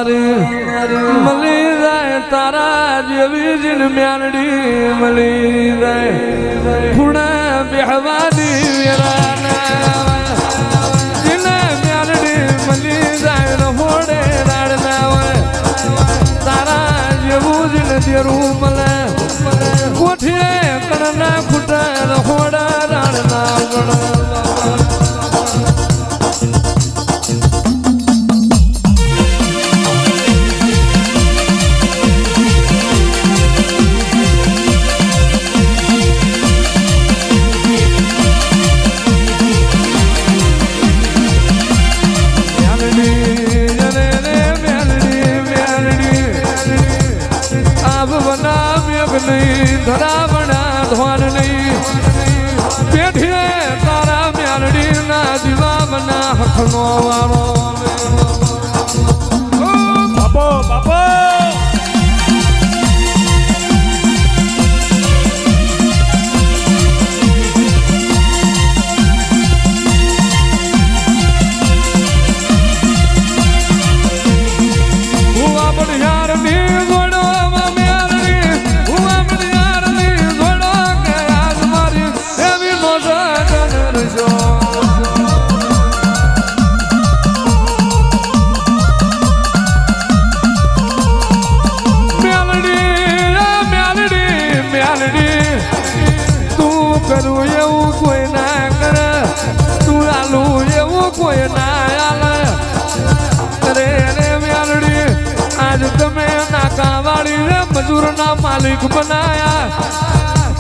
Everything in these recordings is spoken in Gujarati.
મળી જાય તારા જેવી જીન મ્યાલડી મળી જાય ખૂણે બેહવાની વેરાના જીને મ્યાલડી મળી જાય રહોડે રાડના હોય તારા જેવું જીન જેરું મળે કોઠીએ કણના ખૂટે રહોડા રાડના ગણ ધરાવણા ધ્વાન નહીં પેઠીએ તારા મ્યાલડી ના દીવાના હખનો વાળો બાપો બાપો કરું એવું કોઈ ના કરે તું આલું એવું કોઈ ના આલે રે રે મ્યાલડી આજ તમે નાકાવાળી રે મજૂરના માલિક બનાયા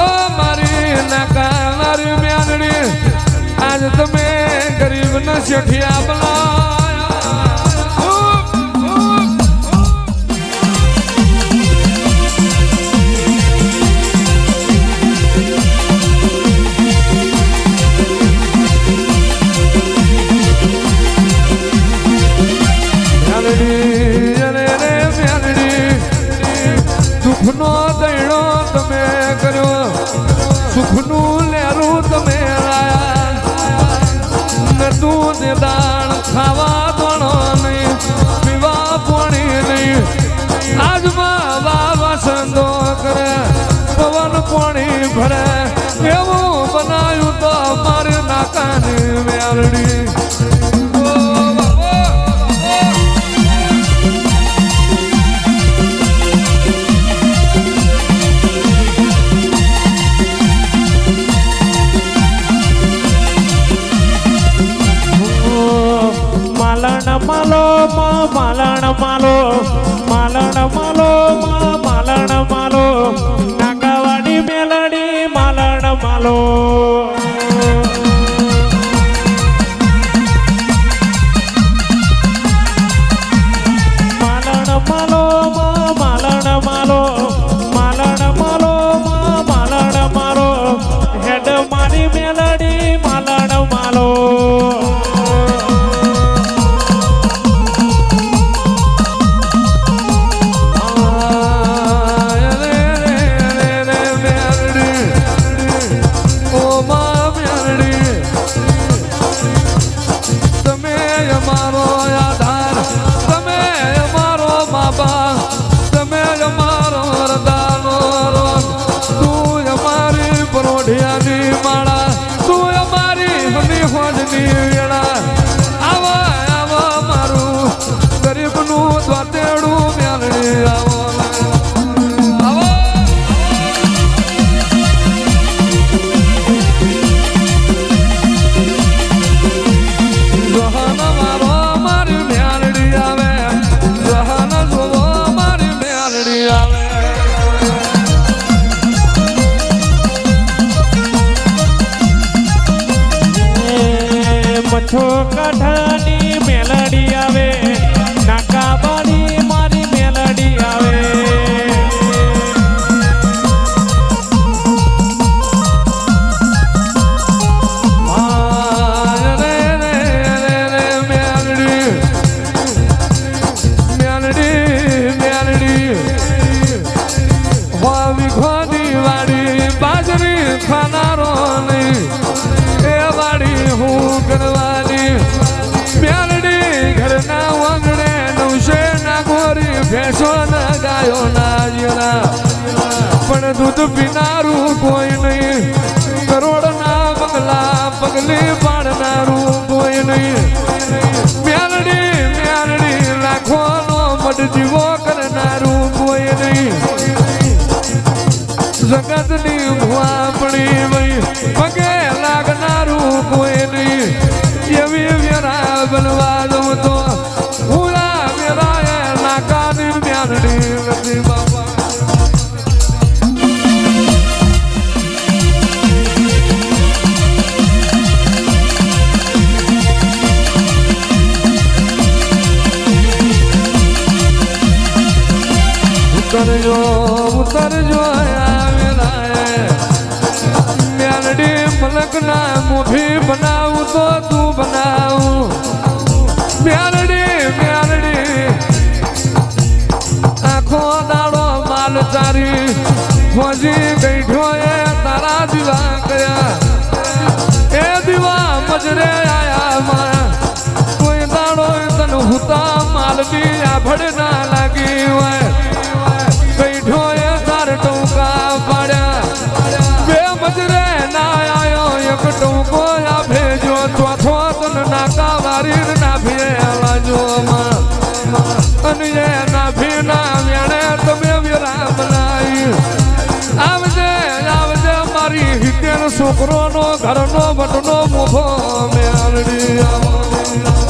ઓ મારી નાકાવાળી મ્યાલડી આજ તમે ગરીબના શેઠિયા બનાયા સુખનો દૈણો તમે કર્યો સુખનું લેરું તમે લાયા તું દાણ ખાવા દોણો નહીં પીવા પોણી નહીં આજમાં વાવા સંદો કરે પવન પોણી ભરે એવું બનાવ્યું તો મારી નાકાની મ્યાલડી માલણ માલો નાકાવાડી મેલડી માલણ માલો હેડ મારી મેલડી માલણ માલો મઠો કાઠાની મેલડી આવે નાકાવાળી મારી મેલડી આવે ખાનારો નહીં એ વાડી હું કરવાની દૂધ પીનારું કોઈ નહીં કરોડના બંગલા પગલી પાડનારું કોઈ નહીં મ્યાલડી લાખોનો મઢ જીવો કરનારું કોઈ નહીં જગતની ભુવાપણી વઈ પગે લાગનારું કોઈ નહીં એવી વેરા બનવા દઉં તો પૂરા વેરાએ નાકાની મ્યાલડી નથી બાપા ઉતરજો મેલડી મલકના મુભી બનાવું તો તું બનાવું મેલડી આખો દાડો માલ ચારી ફોજી ગઈઠો એ તારા દીવા કર્યા એ દીવા મજરે આયા કોઈ દાડો તન હુતા માલની આભડ ના લાગી હોય ટૂંકા પાડ્યા બે મજરે ના આયો એક ટૂંકો આ ભેજો ચોથો તન નાકા વારી ના ભેવાજો અને એ ના ભીના વેણે તમે વિરા બનાવી આવજે મારી હિતેર છોકરોનો ઘરનો વટનો મોભો મેળડી